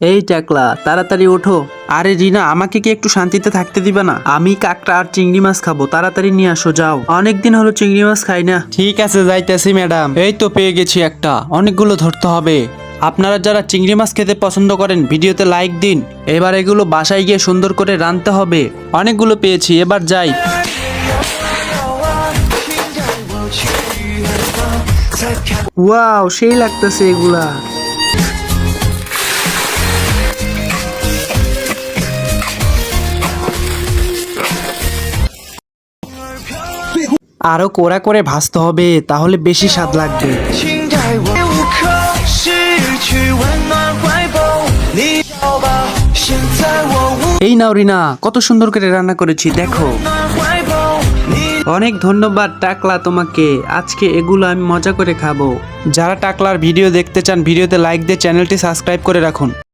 এই টাকলা তাড়াতাড়ি ওঠো। আরে রিনা, আমাকে কি একটু শান্তিতে থাকতে দিবে না? আমি কাঁকড়া আর চিংড়ি মাছ খাবো, তাড়াতাড়ি নিয়ে আসো যাও। অনেকদিন হলো চিংড়ি মাছ খাই না। ঠিক আছে, যাইতেছি ম্যাডাম। এই তো পেয়ে গেছি একটা, অনেকগুলো ধরতে হবে। আপনারা যারা চিংড়ি মাছ খেতে পছন্দ করেন ভিডিওতে লাইক দিন। এবার এগুলো বাসায় গিয়ে সুন্দর করে রাঁধতে হবে। অনেকগুলো পেয়েছি, এবার যাই। ওয়াও, সেই লাগতেছে এগুলা। আরো কোড়া করে ভাজতে হবে, তাহলে বেশি স্বাদ লাগবে। 请带我无可失去温暖怀抱，你要吧？现在我无 এই নাও রিনা, কত সুন্দর করে রান্না করেছি দেখো। 暖怀抱，你 অনেক ধন্যবাদ টাকলা তোমাকে, আজকে এগুলো আমি মজা করে খাবো। যারা টাকলার ভিডিও দেখতে চান ভিডিওতে লাইক দিয়ে চ্যানেলটি সাবস্ক্রাইব করে রাখুন।